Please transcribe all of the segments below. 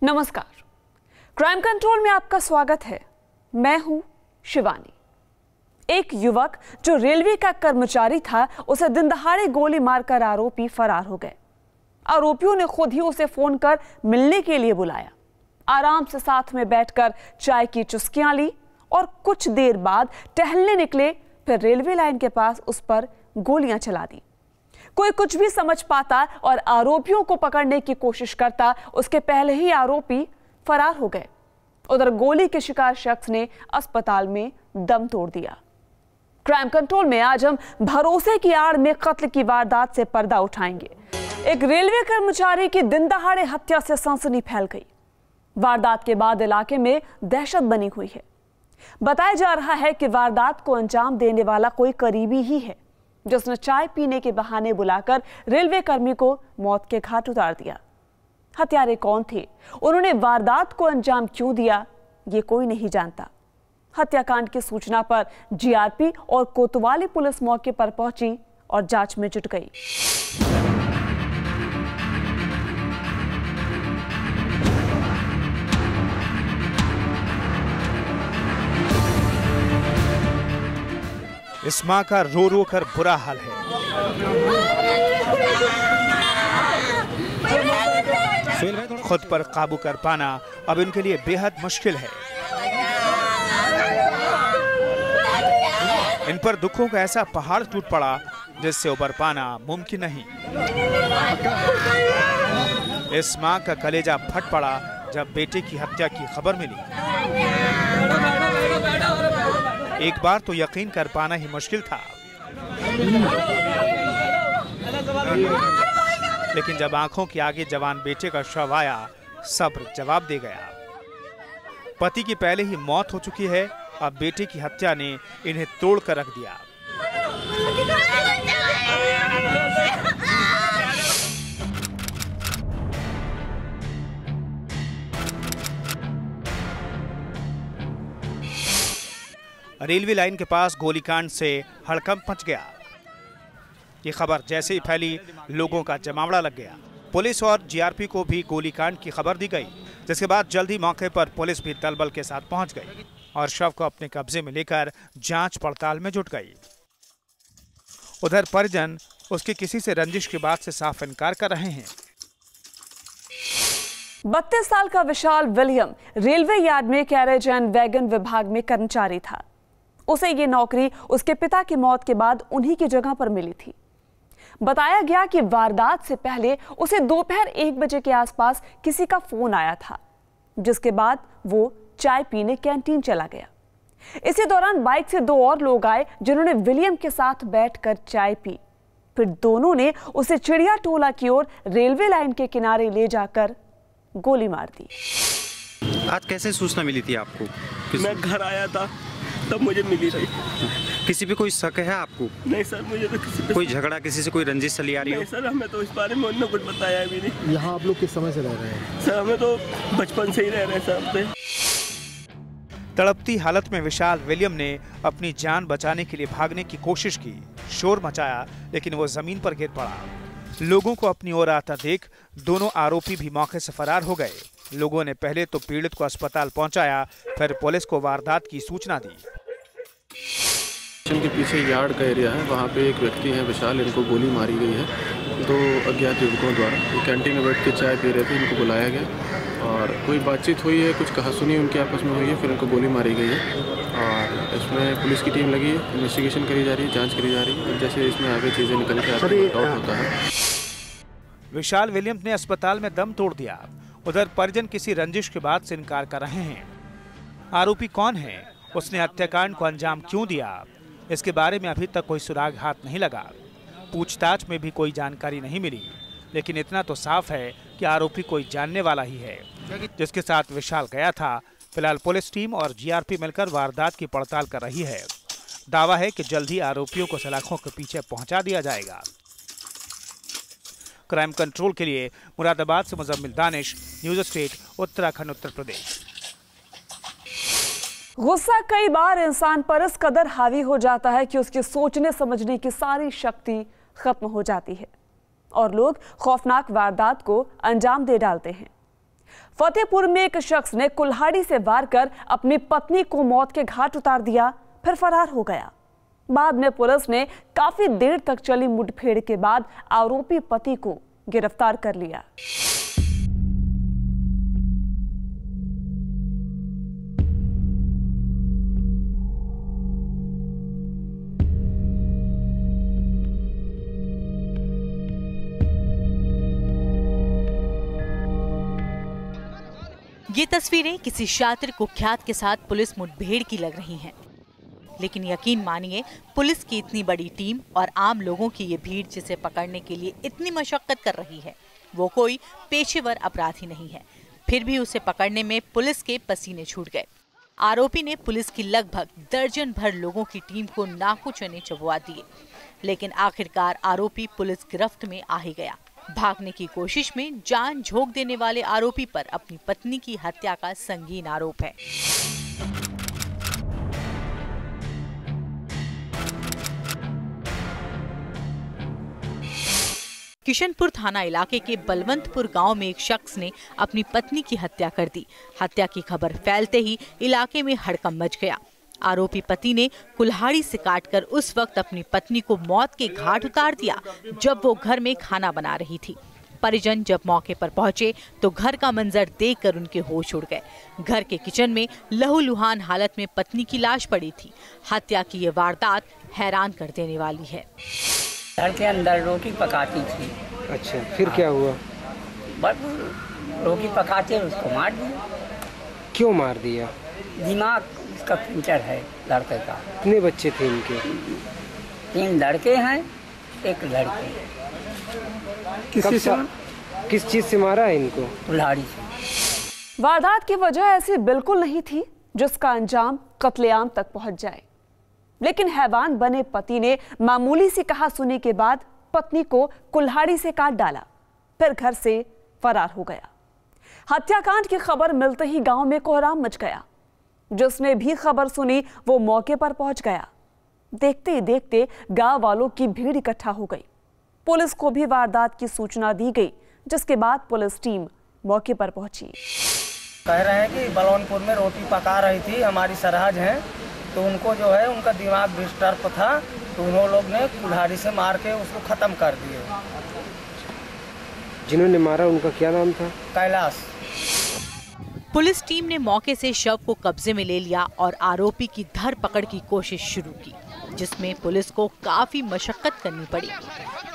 नमस्कार, crime control में आपका स्वागत है। मैं हूं शिवानी। एक युवक जो रेलवे का कर्मचारी था, उसे दिन दहाड़े गोली मारकर आरोपी फरार हो गए। आरोपियों ने खुद ही उसे फोन कर मिलने के लिए बुलाया। आराम से साथ में बैठकर चाय की चुस्कियां ली और कुछ देर बाद टहलने निकले। फिर रेलवे लाइन के पास उस पर गोलियां चला दी। कोई कुछ भी समझ पाता और आरोपियों को पकड़ने की कोशिश करता, उसके पहले ही आरोपी फरार हो गए। उधर गोली के शिकार शख्स ने अस्पताल में दम तोड़ दिया। क्राइम कंट्रोल में आज हम भरोसे की आड़ में कत्ल की वारदात से पर्दा उठाएंगे। एक रेलवे कर्मचारी की दिन दहाड़े हत्या से सनसनी फैल गई। वारदात के बाद इलाके में दहशत बनी हुई है। बताया जा रहा है कि वारदात को अंजाम देने वाला कोई करीबी ही है, जिसने चाय पीने के बहाने बुलाकर रेलवे कर्मी को मौत के घाट उतार दिया। हत्यारे कौन थे, उन्होंने वारदात को अंजाम क्यों दिया, ये कोई नहीं जानता। हत्याकांड की सूचना पर जीआरपी और कोतवाली पुलिस मौके पर पहुंची और जांच में जुट गई। इस मां का रो रो कर बुरा हाल है। खुद पर काबू कर पाना अब इनके लिए बेहद मुश्किल है। इन पर दुखों का ऐसा पहाड़ टूट पड़ा जिससे उबर पाना मुमकिन नहीं। इस मां का कलेजा फट पड़ा जब बेटे की हत्या की खबर मिली। एक बार तो यकीन कर पाना ही मुश्किल था, लेकिन जब आंखों के आगे जवान बेटे का शव आया, सब्र जवाब दे गया। पति की पहले ही मौत हो चुकी है, अब बेटे की हत्या ने इन्हें तोड़ कर रख दिया। रेलवे लाइन के पास गोलीकांड से हड़कंप मच गया। ये खबर जैसे ही फैली, लोगों का जमावड़ा लग गया। पुलिस और जीआरपी को भी गोलीकांड की खबर दी गई, जिसके बाद जल्द ही मौके पर पुलिस भी दलबल के साथ पहुंच गई और शव को अपने कब्जे में लेकर जांच पड़ताल में जुट गई। उधर परिजन उसके किसी से रंजिश की बात से साफ इनकार कर रहे हैं। 32 साल का विशाल विलियम रेलवे यार्ड में कैरेज एंड वैगन विभाग में कर्मचारी था। उसे ये नौकरी उसके पिता की मौत के बाद उन्हीं की जगह पर मिली थी। बताया गया कि वारदात से पहले उसे दोपहर 1 बजे के आसपास किसी का फोन आया था, जिसके बाद वो चाय पीने कैंटीन चला गया। इसी दौरान बाइक से 2 और लोग आए, जिन्होंने विलियम के साथ बैठकर चाय पी। फिर दोनों ने उसे चिड़िया टोला की ओर रेलवे लाइन के किनारे ले जाकर गोली मार दी। आज कैसे सूचना मिली थी आपको? मैं घर आया था तब मुझे मिली थी। किसी पे कोई शक है आपको? नहीं सर, मुझे तो किसी पे कोई झगड़ा, किसी से कोई रंजिश चली आ रही हो? नहीं सर, हमें तो इस बारे में उन्होंने कुछ बताया भी नहीं। यहाँ आप लोग किस समय से रह रहे हैं? सर हमें तो बचपन से ही रह रहे हैं सर। तड़पती हालत में विशाल विलियम ने अपनी जान बचाने के लिए भागने की कोशिश की, शोर मचाया, लेकिन वो जमीन पर गिर पड़ा। लोगों को अपनी ओर आता देख दोनों आरोपी भी मौके से फरार हो गए। लोगों ने पहले तो पीड़ित को अस्पताल पहुंचाया, फिर पुलिस को वारदात की सूचना दी। स्टेशन के पीछे यार्ड का एरिया है, वहाँ पे एक व्यक्ति है विशाल, इनको गोली मारी गई है 2 अज्ञात युवकों द्वारा। ये कैंटीन में बैठ के चाय पी रहे थे, इनको बुलाया गया और कोई बातचीत हुई है, कुछ कहासुनी उनके आपस में हुई है, फिर इनको गोली मारी गई है। और इसमें पुलिस की टीम लगी है, इन्वेस्टिगेशन करी जा रही है, जाँच करी जा रही है। जैसे इसमें आगे चीज़ें निकल के आती है, डाउट होता है। विशाल विलियम्स ने अस्पताल में दम तोड़ दिया। उधर परिजन किसी रंजिश की बात से इनकार कर रहे हैं। आरोपी कौन है, उसने हत्याकांड को अंजाम क्यों दिया, इसके बारे में अभी तक कोई सुराग हाथ नहीं लगा। पूछताछ में भी कोई जानकारी नहीं मिली, लेकिन इतना तो साफ है कि आरोपी कोई जानने वाला ही है, जिसके साथ विशाल गया था। फिलहाल पुलिस टीम और जीआरपी मिलकर वारदात की पड़ताल कर रही है। दावा है कि जल्द ही आरोपियों को सलाखों के पीछे पहुंचा दिया जाएगा। क्राइम कंट्रोल के लिए मुरादाबाद से मुजम्मिल दानिश, न्यूज़ स्टेट, उत्तराखंड, उत्तर प्रदेश। गुस्सा कई बार इंसान पर इस कदर हावी हो जाता है कि उसकी सोचने समझने की सारी शक्ति खत्म हो जाती है और लोग खौफनाक वारदात को अंजाम दे डालते हैं। फतेहपुर में एक शख्स ने कुल्हाड़ी से वार कर अपनी पत्नी को मौत के घाट उतार दिया, फिर फरार हो गया। बाद में पुलिस ने काफी देर तक चली मुठभेड़ के बाद आरोपी पति को गिरफ्तार कर लिया। ये तस्वीरें किसी शातिर कुख्यात के साथ पुलिस मुठभेड़ की लग रही हैं। लेकिन यकीन मानिए, पुलिस की इतनी बड़ी टीम और आम लोगों की ये भीड़ जिसे पकड़ने के लिए इतनी मशक्कत कर रही है, वो कोई पेशेवर अपराधी नहीं है। फिर भी उसे पकड़ने में पुलिस के पसीने छूट गए। आरोपी ने पुलिस की लगभग दर्जन भर लोगों की टीम को नाकू चने चबवा दिए, लेकिन आखिरकार आरोपी पुलिस गिरफ्त में आ ही गया। भागने की कोशिश में जान झोंक देने वाले आरोपी पर अपनी पत्नी की हत्या का संगीन आरोप है। किशनपुर थाना इलाके के बलवंतपुर गांव में एक शख्स ने अपनी पत्नी की हत्या कर दी। हत्या की खबर फैलते ही इलाके में हड़कंप मच गया। आरोपी पति ने कुल्हाड़ी से काटकर उस वक्त अपनी पत्नी को मौत के घाट उतार दिया जब वो घर में खाना बना रही थी। परिजन जब मौके पर पहुंचे तो घर का मंजर देखकर उनके होश उड़ गए। घर के किचन में लहूलुहान हालत में पत्नी की लाश पड़ी थी। हत्या की ये वारदात हैरान कर देने वाली है। घर के अंदर रोटी पकाती थी। अच्छा, फिर क्या हुआ? बस रोटी पकाते उसको मार दिया। क्यों मार दिया? दिमाग उसका फ्यूचर है लड़के का। कितने बच्चे थे इनके? 3 लड़के हैं, 1 लड़की। किस चीज से मारा है इनको? कुल्हाड़ी से। वारदात की वजह ऐसी बिल्कुल नहीं थी जिसका अंजाम कत्लेआम तक पहुंच जाए, लेकिन हैवान बने पति ने मामूली सी कहासुनी के बाद पत्नी को कुल्हाड़ी से काट डाला, फिर घर से फरार हो गया। हत्याकांड की खबर मिलते ही गांव में कोहराम मच गया। जिसने भी खबर सुनी वो मौके पर पहुंच गया। देखते ही देखते गांव वालों की भीड़ इकट्ठा हो गई। पुलिस को भी वारदात की सूचना दी गई, जिसके बाद पुलिस टीम मौके पर पहुंची। कह रहे हैं कि बलवंतपुर में रोटी पका रही थी, हमारी सरहद है, तो उनको जो है उनका दिमाग डिस्टर्ब था, तो उन्होंने लोग ने कुल्हाड़ी से मार के उसको खत्म कर दिए। जिन्होंने मारा उनका क्या नाम था? कैलाश। पुलिस टीम ने मौके से शव को कब्जे में ले लिया और आरोपी की धरपकड़ की कोशिश शुरू की, जिसमें पुलिस को काफी मशक्कत करनी पड़ी।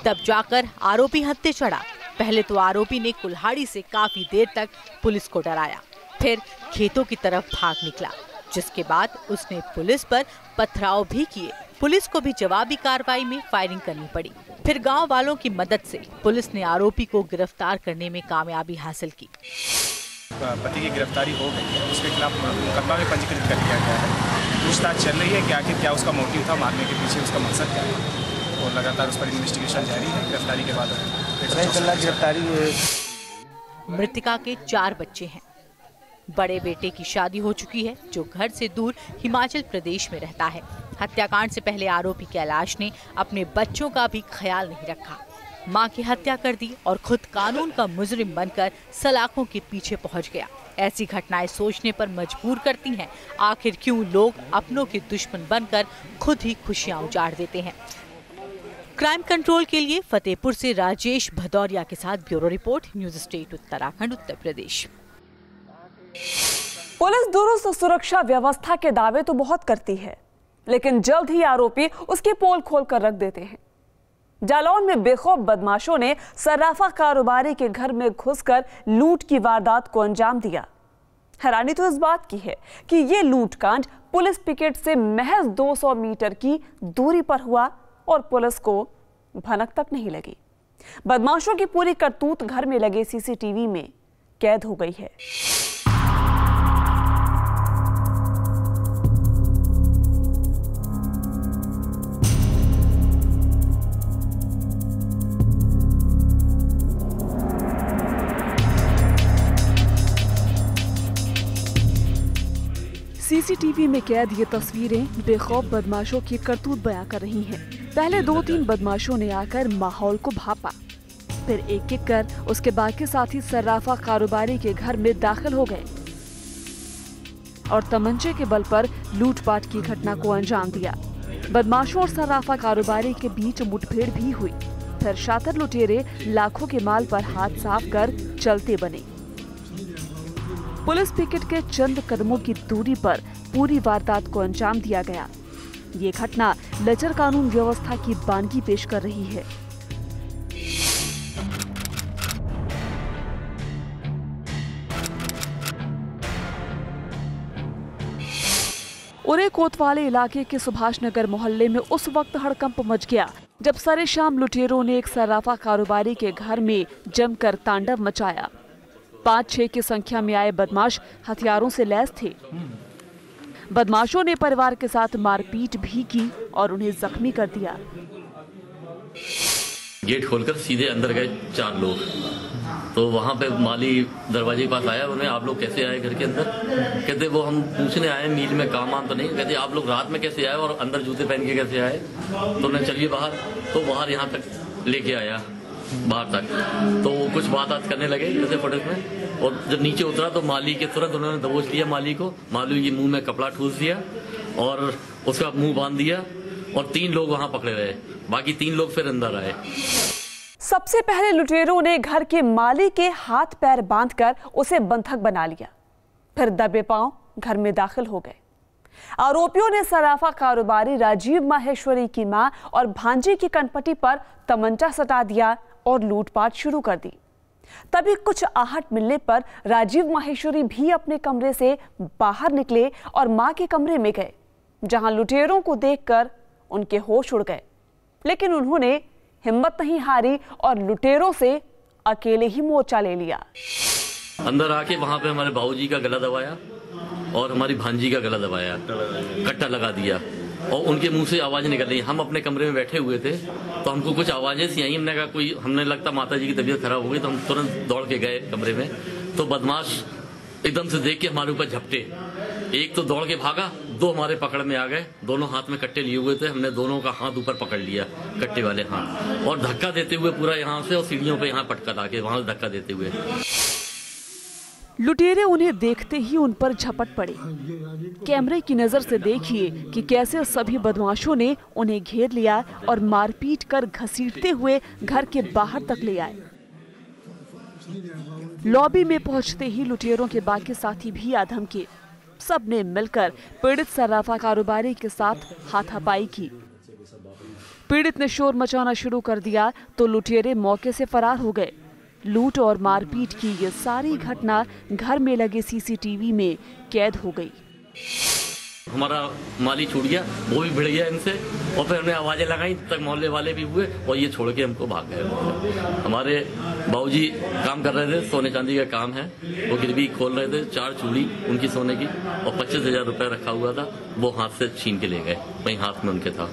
तब जाकर आरोपी हत्थे चढ़ा। पहले तो आरोपी ने कुल्हाड़ी से काफी देर तक पुलिस को डराया, फिर खेतों की तरफ भाग निकला, जिसके बाद उसने पुलिस पर पथराव भी किए। पुलिस को भी जवाबी कार्रवाई में फायरिंग करनी पड़ी। फिर गांव वालों की मदद से पुलिस ने आरोपी को गिरफ्तार करने में कामयाबी हासिल की। पति की गिरफ्तारी हो गई है, उसके खिलाफ मुकदमा में पंजीकृत कर दिया गया है। पूछताछ चल रही है कि आखिर क्या उसका मोटिव था, मारने के पीछे उसका मकसद क्या है, और लगातार उस पर इन्वेस्टिगेशन जारी है। गिरफ्तारी के बाद गिरफ्तारी हुई। मृतका के 4 बच्चे हैं। बड़े बेटे की शादी हो चुकी है, जो घर से दूर हिमाचल प्रदेश में रहता है। हत्याकांड से पहले आरोपी कैलाश ने अपने बच्चों का भी ख्याल नहीं रखा। मां की हत्या कर दी और खुद कानून का मुजरिम बनकर सलाखों के पीछे पहुंच गया। ऐसी घटनाएं सोचने पर मजबूर करती हैं, आखिर क्यों लोग अपनों के दुश्मन बनकर खुद ही खुशियां उजाड़ देते हैं। क्राइम कंट्रोल के लिए फतेहपुर से राजेश भदौरिया के साथ bureau report, news state Uttarakhand, Uttar Pradesh. Police दुरुस्त सुरक्षा व्यवस्था के दावे तो बहुत करती है, लेकिन जल्द ही आरोपी उसकी पोल खोल कर रख देते हैं। जालौन में बेखौफ बदमाशों ने सर्राफा कारोबारी के घर में घुसकर लूट की वारदात को अंजाम दिया। हैरानी तो इस बात की है कि यह लूटकांड पुलिस पिकेट से महज 200 मीटर की दूरी पर हुआ और पुलिस को भनक तक नहीं लगी। बदमाशों की पूरी करतूत घर में लगे सीसीटीवी में कैद हो गई है। सीसीटीवी में कैद ये तस्वीरें बेखौफ बदमाशों की करतूत बयां कर रही हैं। पहले 2-3 बदमाशों ने आकर माहौल को भापा, फिर एक एक कर उसके बाकी साथी सर्राफा कारोबारी के घर में दाखिल हो गए और तमंचे के बल पर लूटपाट की घटना को अंजाम दिया। बदमाशों और सर्राफा कारोबारी के बीच मुठभेड़ भी हुई। फिर शातिर लुटेरे लाखों के माल पर हाथ साफ कर चलते बने। पुलिस पिकेट के चंद कदमों की दूरी पर पूरी वारदात को अंजाम दिया गया। ये घटना लचर कानून व्यवस्था की बानगी पेश कर रही है। उरे कोतवाली इलाके के सुभाष नगर मोहल्ले में उस वक्त हड़कंप मच गया जब सरे शाम लुटेरों ने एक सर्राफा कारोबारी के घर में जमकर तांडव मचाया। 5-6 की संख्या में आए बदमाश हथियारों से लैस थे। बदमाशों ने परिवार के साथ मारपीट भी की और उन्हें जख्मी कर दिया। गेट खोलकर सीधे अंदर गए 4 लोग। तो वहाँ पे माली दरवाजे के पास आया, उन्हें आप लोग कैसे आए घर के अंदर? कहते वो हम पूछने आए, मील में काम आम तो नहीं। कहते आप लोग रात में कैसे आए और अंदर जूते पहन के कैसे आए? तो उन्हें चलिए बाहर। तो बाहर यहाँ तक लेके आया, बाहर तक। तो वो कुछ बात करने लगे जैसे फुटेज में, और जब नीचे उतरा तो माली के तुरंत उन्होंने दबोच लिया माली को। माली के मुंह में कपड़ा ठूस दिया और उसका मुंह बांध दिया और 3 लोग वहाँ पकड़े रहे। बाकी 3 लोग फिर अंदर आए। सबसे पहले लुटेरों ने घर के माली के हाथ पैर बांधकर उसे बंधक बना लिया। फिर दबे पांव घर में दाखिल हो गए। आरोपियों ने सर्राफा कारोबारी राजीव माहेश्वरी की मां और भांजे की कनपटी पर तमंचा सटा दिया और लूटपाट शुरू कर दी। तभी कुछ आहट मिलने पर राजीव माहेश्वरी भी अपने कमरे से बाहर निकले और मां के कमरे में गए, जहां लुटेरों को देखकर उनके होश उड़ गए। लेकिन उन्होंने हिम्मत नहीं हारी और लुटेरों से अकेले ही मोर्चा ले लिया। अंदर आके वहां पे हमारे बाबूजी का गला दबाया और हमारी भांजी का गला दबाया, कट्टा लगा दिया और उनके मुंह से आवाज निकल रही। हम अपने कमरे में बैठे हुए थे तो हमको कुछ आवाजें सी आई। हमने कहा कोई, हमने लगता माता जी की तबीयत खराब हो गई, तो हम तुरंत दौड़ के गए कमरे में। तो बदमाश एकदम से देख के हमारे ऊपर झपटे। एक तो दौड़ के भागा, 2 हमारे पकड़ में आ गए। दोनों हाथ में कट्टे लिए हुए थे। हमने दोनों का हाथ ऊपर पकड़ लिया, कट्टे वाले हाथ, और धक्का देते हुए पूरा यहाँ से और सीढ़ियों पे यहाँ पटका लाके वहां से धक्का देते हुए। लुटेरे उन्हें देखते ही उन पर झपट पड़े। कैमरे की नजर से देखिए कि कैसे सभी बदमाशों ने उन्हें घेर लिया और मारपीट कर घसीटते हुए घर के बाहर तक ले आए। लॉबी में पहुंचते ही लुटेरों के बाकी साथी भी आ धमके। सबने मिलकर पीड़ित सर्राफा कारोबारी के साथ हाथापाई की। पीड़ित ने शोर मचाना शुरू कर दिया तो लुटेरे मौके से फरार हो गए। लूट और मारपीट की ये सारी घटना घर में लगे सीसीटीवी में कैद हो गई। हमारा माली छूट गया, वो भी भिड़ गया इनसे, और फिर हमने आवाजें लगाई तक मोहल्ले वाले भी हुए और ये छोड़ के हमको भाग गए। हमारे बाबूजी काम कर रहे थे, सोने चांदी का काम है, वो गिरवी खोल रहे थे। 4 चूड़ी उनकी सोने की और 25,000 रुपए रखा हुआ था, वो हाथ से छीन के ले गए, वहीं हाथ में उनके था।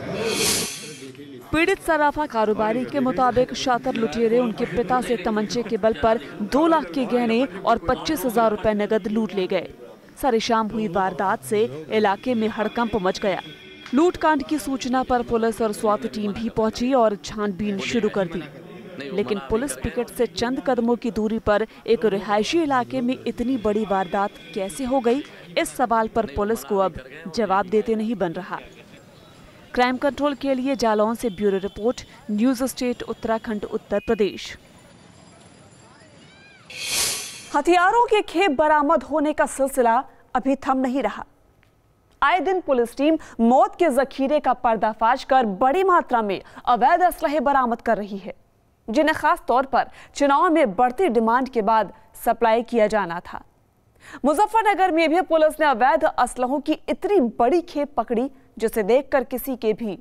पीड़ित सर्राफा कारोबारी के मुताबिक शातिर लुटेरे उनके पिता से तमंचे के बल पर 2 लाख के गहने और 25,000 रुपए नगद लूट ले गए। सरेशाम हुई वारदात से इलाके में हड़कंप मच गया। लूटकांड की सूचना पर पुलिस और स्वात टीम भी पहुंची और छानबीन शुरू कर दी। लेकिन पुलिस पिकेट से चंद कदमों की दूरी पर एक रिहायशी इलाके में इतनी बड़ी वारदात कैसे हो गई, इस सवाल पर पुलिस को अब जवाब देते नहीं बन रहा। क्राइम कंट्रोल के लिए जालौन से bureau report, news state Uttarakhand Uttar Pradesh. हथियारों के खेप बरामद होने का सिलसिला अभी थम नहीं रहा। आए दिन पुलिस टीम मौत के जखीरे का पर्दाफाश कर बड़ी मात्रा में अवैध असलहे बरामद कर रही है, जिन्हें खास तौर पर चुनाव में बढ़ती डिमांड के बाद सप्लाई किया जाना था। मुजफ्फरनगर में भी पुलिस ने अवैध असलहों की इतनी बड़ी खेप पकड़ी जिसे देखकर किसी के भी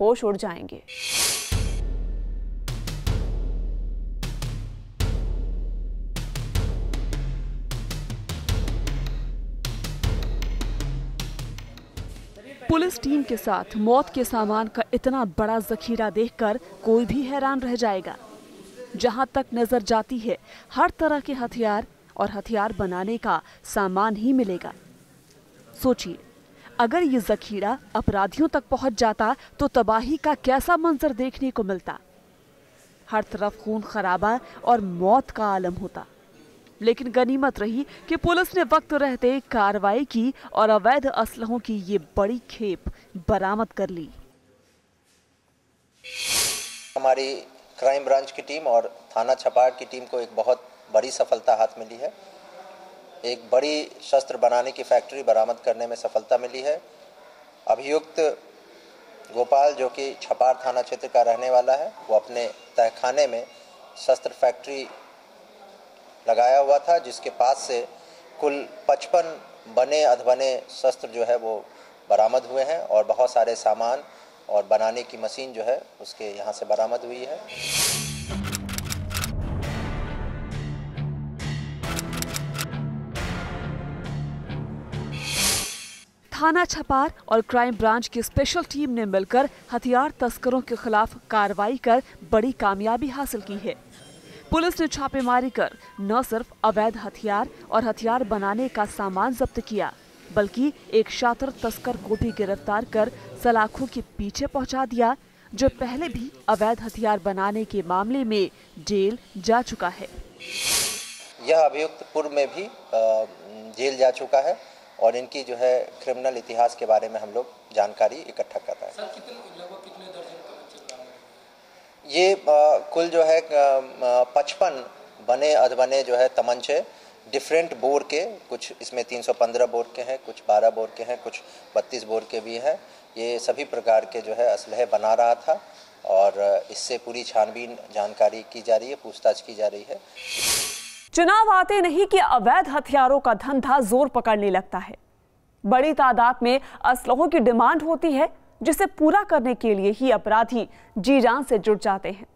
होश उड़ जाएंगे। पुलिस टीम के साथ मौत के सामान का इतना बड़ा जखीरा देखकर कोई भी हैरान रह जाएगा। जहां तक नजर जाती है हर तरह के हथियार और हथियार बनाने का सामान ही मिलेगा। सोचिए, अगर ये जखीरा अपराधियों तक पहुंच जाता तो तबाही का कैसा मंजर देखने को मिलता। हर तरफ खून खराबा और मौत का आलम होता। लेकिन गनीमत रही कि पुलिस ने वक्त रहते कार्रवाई की और अवैध असलहों की ये बड़ी खेप बरामद कर ली। हमारी क्राइम ब्रांच की टीम और थाना छपार की टीम को एक बहुत बड़ी सफलता हाथ मिली है। एक बड़ी शस्त्र बनाने की फैक्ट्री बरामद करने में सफलता मिली है। अभियुक्त गोपाल, जो कि छपार थाना क्षेत्र का रहने वाला है, वो अपने तहखाने में शस्त्र फैक्ट्री लगाया हुआ था, जिसके पास से कुल 55 बने अधबने शस्त्र जो है वो बरामद हुए हैं और बहुत सारे सामान और बनाने की मशीन जो है उसके यहाँ से बरामद हुई है। थाना छपार और क्राइम ब्रांच की स्पेशल टीम ने मिलकर हथियार तस्करों के खिलाफ कार्रवाई कर बड़ी कामयाबी हासिल की है। पुलिस ने छापेमारी कर न सिर्फ अवैध हथियार और हथियार बनाने का सामान जब्त किया, बल्कि एक शातिर तस्कर को भी गिरफ्तार कर सलाखों के पीछे पहुंचा दिया, जो पहले भी अवैध हथियार बनाने के मामले में जेल जा चुका है। यह अभियुक्त पूर्व में भी जेल जा चुका है और इनकी जो है क्रिमिनल इतिहास के बारे में हम लोग जानकारी इकट्ठा कर रहे हैं। ये कुल जो है 55 बने अधबने जो है तमंचे डिफरेंट बोर के, कुछ इसमें 315 बोर के हैं, कुछ 12 बोर के हैं, कुछ 32 बोर के भी हैं। ये सभी प्रकार के जो है असलहे बना रहा था और इससे पूरी छानबीन जानकारी की जा रही है, पूछताछ की जा रही है। चुनाव आते नहीं कि अवैध हथियारों का धंधा जोर पकड़ने लगता है। बड़ी तादाद में असलहों की डिमांड होती है, जिसे पूरा करने के लिए ही अपराधी जी जान से जुट जाते हैं।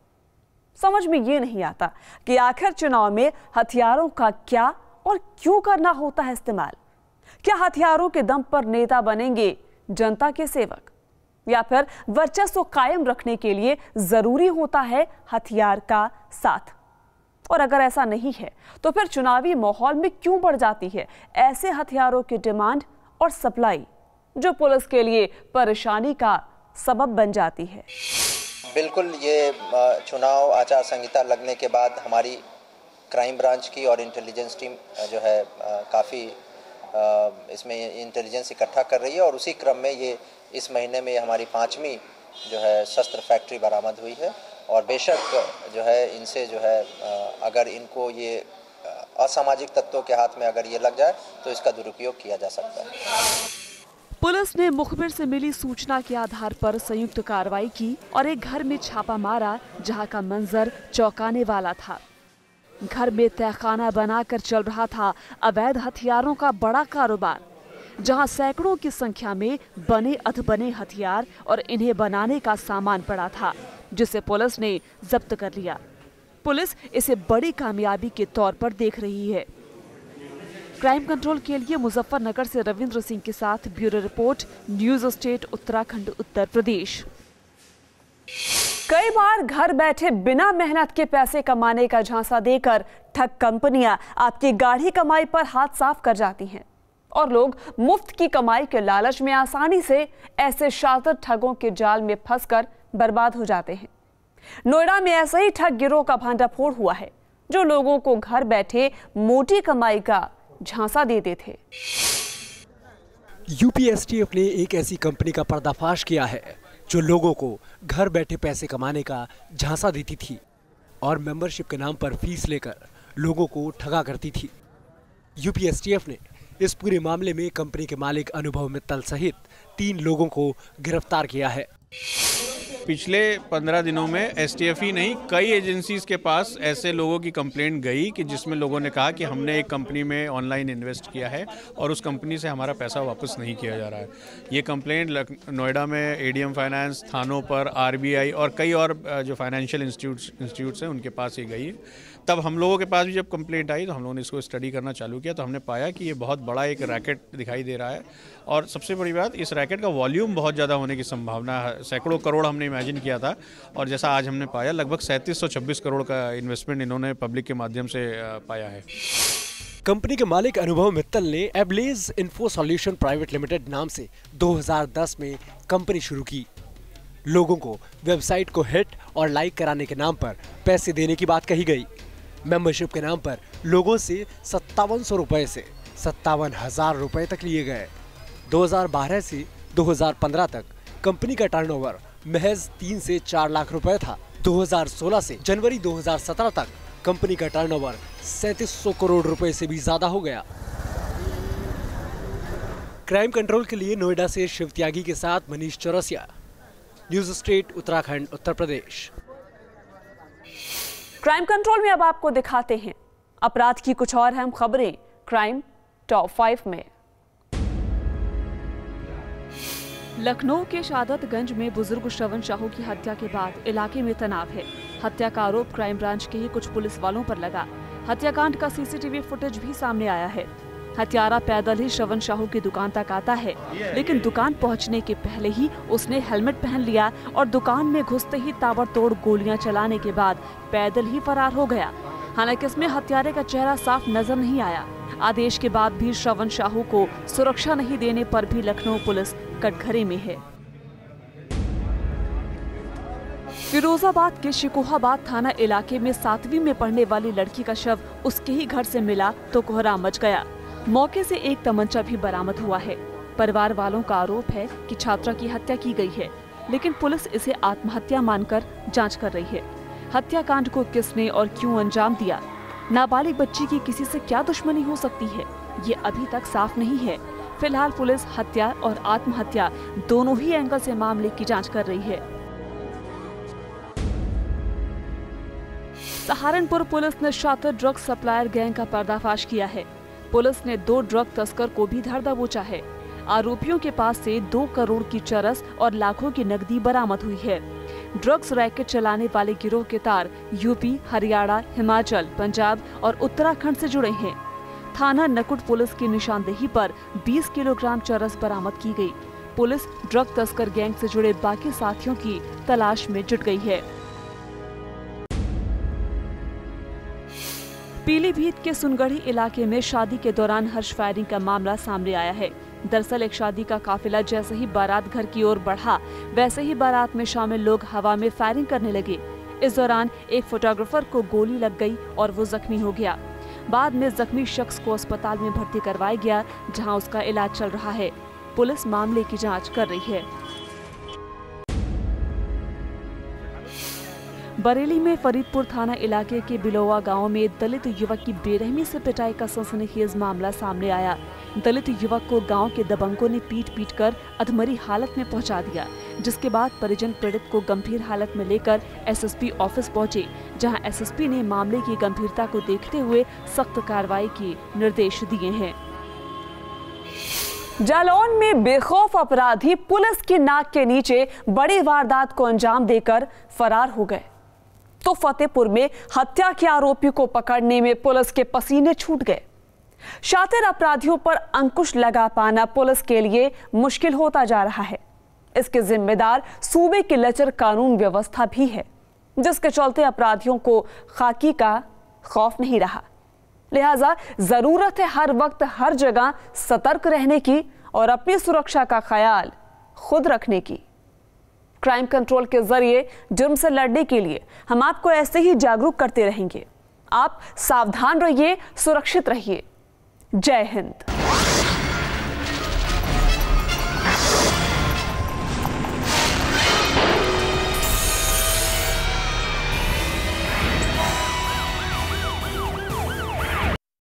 समझ में ये नहीं आता कि आखिर चुनाव में हथियारों का क्या और क्यों करना होता है इस्तेमाल। क्या हथियारों के दम पर नेता बनेंगे जनता के सेवक, या फिर वर्चस्व कायम रखने के लिए जरूरी होता है हथियार का साथ? और अगर ऐसा नहीं है तो फिर चुनावी माहौल में क्यों बढ़ जाती है ऐसे हथियारों की डिमांड और सप्लाई, जो पुलिस के लिए परेशानी का सबब बन जाती है? बिल्कुल, ये चुनाव आचार संहिता लगने के बाद हमारी क्राइम ब्रांच की और इंटेलिजेंस टीम जो है काफ़ी इसमें इंटेलिजेंस इकट्ठा कर रही है और उसी क्रम में ये इस महीने में हमारी 5वीं जो है शस्त्र फैक्ट्री बरामद हुई है। और बेशक जो है इनसे जो है अगर इनको ये असामाजिक तत्वों के हाथ में अगर ये लग जाए तो इसका दुरुपयोग किया जा सकता है। पुलिस ने मुखबिर से मिली सूचना के आधार पर संयुक्त कार्रवाई की और एक घर में छापा मारा, जहां का मंजर चौंकाने वाला था। घर में तहखाना बनाकर चल रहा था अवैध हथियारों का बड़ा कारोबार, जहां सैकड़ों की संख्या में बने अधबने हथियार और इन्हें बनाने का सामान पड़ा था, जिसे पुलिस ने जब्त कर लिया। पुलिस इसे बड़ी कामयाबी के तौर पर देख रही है। क्राइम कंट्रोल के लिए मुजफ्फरनगर से रविंद्र सिंह के साथ bureau report, news state Uttarakhand, Uttar Pradesh. कई बार घर बैठे बिना मेहनत के पैसे कमाने का झांसा देकर ठग कंपनियां आपकी गाढ़ी कमाई पर हाथ साफ कर जाती हैं और लोग मुफ्त की कमाई के लालच में आसानी से ऐसे शातिर ठगों के जाल में फंसकर बर्बाद हो जाते हैं। नोएडा में ऐसा ही ठग गिरोह का भांडाफोड़ हुआ है, जो लोगों को घर बैठे मोटी कमाई का झांसा देते थे। यूपीएसटीएफ ने एक ऐसी कंपनी का पर्दाफाश किया है जो लोगों को घर बैठे पैसे कमाने का झांसा देती थी और मेंबरशिप के नाम पर फीस लेकर लोगों को ठगा करती थी। यूपीएसटीएफ ने इस पूरे मामले में कंपनी के मालिक अनुभव मित्तल सहित 3 लोगों को गिरफ्तार किया है। पिछले 15 दिनों में एसटीएफ ही नहीं, कई एजेंसीज के पास ऐसे लोगों की कंप्लेंट गई कि जिसमें लोगों ने कहा कि हमने एक कंपनी में ऑनलाइन इन्वेस्ट किया है और उस कंपनी से हमारा पैसा वापस नहीं किया जा रहा है। ये कंप्लेंट नोएडा में एडीएम फाइनेंस, थानों पर, आरबीआई और कई और जो फाइनेंशियल इंस्टीट्यूट्स हैं उनके पास ही गई। तब हम लोगों के पास भी जब कंप्लेंट आई तो हम लोगों ने इसको स्टडी करना चालू किया, तो हमने पाया कि ये बहुत बड़ा एक रैकेट दिखाई दे रहा है और सबसे बड़ी बात, इस रैकेट का वॉल्यूम बहुत ज़्यादा होने की संभावना है। सैकड़ों करोड़ हमने इमेजिन किया था और जैसा आज हमने पाया लगभग 3726 करोड़ का इन्वेस्टमेंट इन्होंने पब्लिक के माध्यम से पाया है। कंपनी के मालिक अनुभव मित्तल ने एबलेज इन्फो सॉल्यूशन प्राइवेट लिमिटेड नाम से 2010 में कंपनी शुरू की। लोगों को वेबसाइट को हिट और लाइक कराने के नाम पर पैसे देने की बात कही गई। मेंबरशिप के नाम पर लोगों से 5700 रुपए से 57,000 रुपए तक लिए गए। 2012 से 2015 तक कंपनी का टर्नओवर महज 3 से 4 लाख रुपए था। 2016 से जनवरी 2017 तक कंपनी का टर्नओवर 3700 करोड़ रुपए से भी ज्यादा हो गया। क्राइम कंट्रोल के लिए नोएडा से शिव त्यागी के साथ मनीष चौरसिया, न्यूज स्टेट उत्तराखंड उत्तर प्रदेश। क्राइम कंट्रोल में अब आपको दिखाते हैं अपराध की कुछ और अहम खबरें क्राइम टॉप 5 में। लखनऊ के शहादतगंज में बुजुर्ग श्रवण साहू की हत्या के बाद इलाके में तनाव है। हत्या का आरोप क्राइम ब्रांच के ही कुछ पुलिस वालों पर लगा। हत्याकांड का सीसीटीवी फुटेज भी सामने आया है। हत्यारा पैदल ही श्रवण साहू की दुकान तक आता है, लेकिन दुकान पहुंचने के पहले ही उसने हेलमेट पहन लिया और दुकान में घुसते ही ताबड़तोड़ गोलियां चलाने के बाद पैदल ही फरार हो गया। हालांकि इसमें हत्यारे का चेहरा साफ नजर नहीं आया। आदेश के बाद भी श्रवण साहू को सुरक्षा नहीं देने पर भी लखनऊ पुलिस कटघरे में है। फिरोजाबाद के शिकोहाबाद थाना इलाके में 7वीं में पढ़ने वाली लड़की का शव उसके ही घर से मिला तो कोहराम मच गया। मौके से एक तमंचा भी बरामद हुआ है। परिवार वालों का आरोप है कि छात्रा की हत्या की गई है, लेकिन पुलिस इसे आत्महत्या मानकर जांच कर रही है। हत्याकांड को किसने और क्यों अंजाम दिया, नाबालिग बच्ची की किसी से क्या दुश्मनी हो सकती है, ये अभी तक साफ नहीं है। फिलहाल पुलिस हत्या और आत्महत्या दोनों ही एंगल से मामले की जांच कर रही है। सहारनपुर पुलिस ने शातिर ड्रग सप्लायर गैंग का पर्दाफाश किया है। पुलिस ने 2 ड्रग तस्कर को भी धर दबोचा है। आरोपियों के पास से 2 करोड़ की चरस और लाखों की नकदी बरामद हुई है। ड्रग्स रैकेट चलाने वाले गिरोह के तार यूपी, हरियाणा, हिमाचल, पंजाब और उत्तराखंड से जुड़े हैं। थाना नकुट पुलिस की निशानदेही पर 20 किलोग्राम चरस बरामद की गई। पुलिस ड्रग तस्कर गैंग से जुड़े बाकी साथियों की तलाश में जुट गई है। पीलीभीत के सुनगढ़ी इलाके में शादी के दौरान हर्ष फायरिंग का मामला सामने आया है। दरअसल एक शादी का काफिला जैसे ही बारात घर की ओर बढ़ा, वैसे ही बारात में शामिल लोग हवा में फायरिंग करने लगे। इस दौरान एक फोटोग्राफर को गोली लग गई और वो जख्मी हो गया। बाद में जख्मी शख्स को अस्पताल में भर्ती करवाया गया, जहां उसका इलाज चल रहा है। पुलिस मामले की जांच कर रही है। बरेली में फरीदपुर थाना इलाके के बिलोवा गांव में दलित युवक की बेरहमी से पिटाई का सनसनीखेज मामला सामने आया। दलित युवक को गांव के दबंगों ने पीट कर अधमरी हालत में पहुंचा दिया, जिसके बाद परिजन पीड़ित को गंभीर हालत में लेकर एसएसपी ऑफिस पहुंचे, जहां एसएसपी ने मामले की गंभीरता को देखते हुए सख्त कार्रवाई के निर्देश दिए हैं। जालौन में बेखौफ अपराधी पुलिस की नाक के नीचे बड़ी वारदात को अंजाम देकर फरार हो गए, तो फतेहपुर में हत्या के आरोपी को पकड़ने में पुलिस के पसीने छूट गए। शातिर अपराधियों पर अंकुश लगा पाना पुलिस के लिए मुश्किल होता जा रहा है। इसके जिम्मेदार सूबे की लचर कानून व्यवस्था भी है, जिसके चलते अपराधियों को खाकी का खौफ नहीं रहा। लिहाजा जरूरत है हर वक्त हर जगह सतर्क रहने की और अपनी सुरक्षा का ख्याल खुद रखने की। क्राइम कंट्रोल के जरिए जुर्म से लड़ने के लिए हम आपको ऐसे ही जागरूक करते रहेंगे। आप सावधान रहिए, सुरक्षित रहिए। जय हिंद।